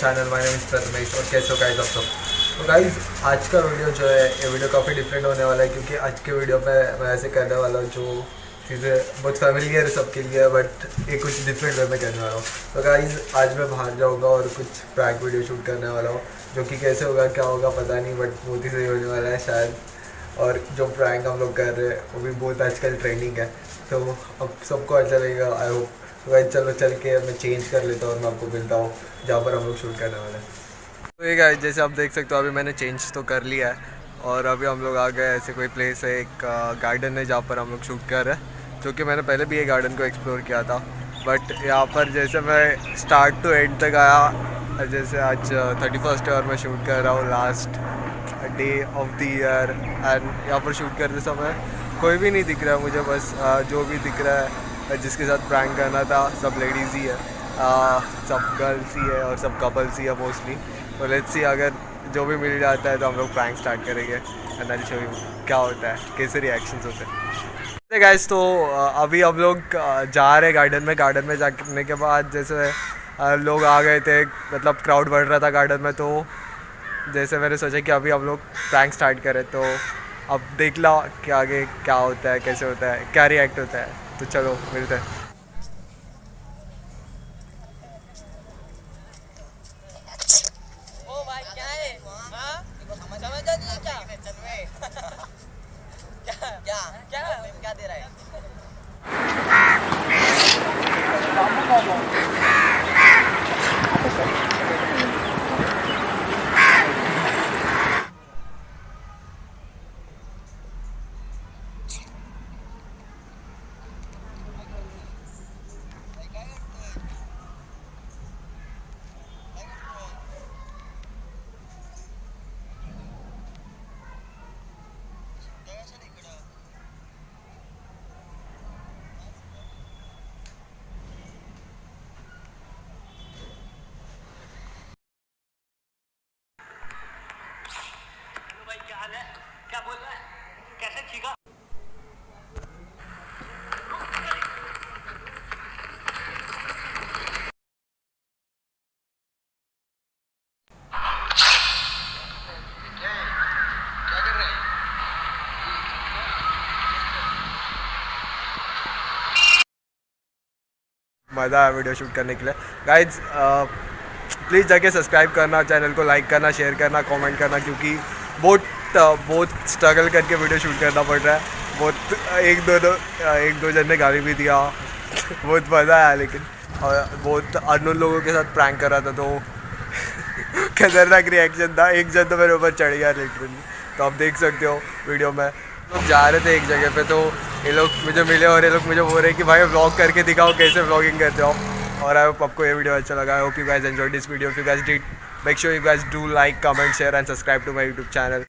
Channel. My name is Prathamesh और कैसे हो गाइस आप सब। तो गाइस आज का वीडियो जो है ये वीडियो काफ़ी डिफरेंट होने वाला है, क्योंकि आज के वीडियो में मैं ऐसे करने वाला हूँ जो चीज़ें बहुत फैमिलियर है सबके लिए, बट ये कुछ डिफरेंट वे में करने वाला हूँ। तो गाइस आज मैं बाहर जाऊँगा और कुछ प्रैंक वीडियो शूट करने वाला हूँ, जो कि कैसे होगा क्या होगा पता नहीं, बट बहुत ही सही होने वाला है शायद। और जो प्रैंक हम लोग कर रहे हैं वो भी बहुत आजकल ट्रेंडिंग है, तो अब सबको अच्छा लगेगा आई होप। तो भाई चलो चल के मैं चेंज कर लेता हूँ और मैं आपको मिलता हूँ जहाँ पर हम लोग शूट करने वाले हैं। तो ये गाइस जैसे आप देख सकते हो अभी मैंने चेंज तो कर लिया है और अभी हम लोग आ गए ऐसे कोई प्लेस है, एक गार्डन है जहाँ पर हम लोग शूट कर रहे हैं, जो कि मैंने पहले भी ये गार्डन को एक्सप्लोर किया था। बट यहाँ पर जैसे मैं स्टार्ट टू एंड तक आया, जैसे आज 31st है और मैं शूट कर रहा हूँ last day of the year. And यहाँ पर शूट करते समय कोई भी नहीं दिख रहा है मुझे, बस जो भी दिख रहा है जिसके साथ प्रैंक करना था सब लेडीज़ ही है, सब गर्ल्स ही है और सब कपल्स ही है मोस्टली। तो लेट्स सी अगर जो भी मिल जाता है तो हम लोग प्रैंक स्टार्ट करेंगे एंड आई शो यू क्या होता है, कैसे रिएक्शंस होते हैं। गाइस तो अभी हम लोग जा रहे हैं गार्डन में जाने के बाद जैसे लोग आ गए थे, मतलब क्राउड बढ़ रहा था गार्डन में, तो जैसे मैंने सोचा कि अभी हम लोग प्रैंक स्टार्ट करें। तो अब देख लो कि आगे क्या होता है, कैसे होता है, क्या रिएक्ट होता है। तो चलो मिलते हैं। ओ भाई क्या है? हाँ? समझ आ नहीं है क्या? क्या क्या क्या क्या दे रहा है? भाई क्या हाल है? क्या बोल रहा है? कैसे ठीका? मज़ा आया वीडियो शूट करने के लिए। गाइज प्लीज़ जाके सब्सक्राइब करना, चैनल को लाइक करना, शेयर करना, कमेंट करना, क्योंकि बहुत स्ट्रगल करके वीडियो शूट करना पड़ रहा है। बहुत एक दो जन ने गाली भी दिया बहुत मज़ा आया, लेकिन और बहुत अननोन लोगों के साथ प्रैंक कर रहा था, तो खतरनाक रिएक्शन था। एक जन तो मेरे ऊपर चढ़ गया लिटरली, तो आप देख सकते हो वीडियो में। लोग जा रहे थे एक जगह पे, तो ये लोग मुझे मिले और ये लोग मुझे बोल रहे हैं कि भाई व्लॉग करके दिखाओ कैसे व्लॉगिंग करते हो। और आई होप आपको ये वीडियो अच्छा लगा। I hope you guys enjoyed this video. If you guys did, make sure you guys do like, comment, share and subscribe to my YouTube channel.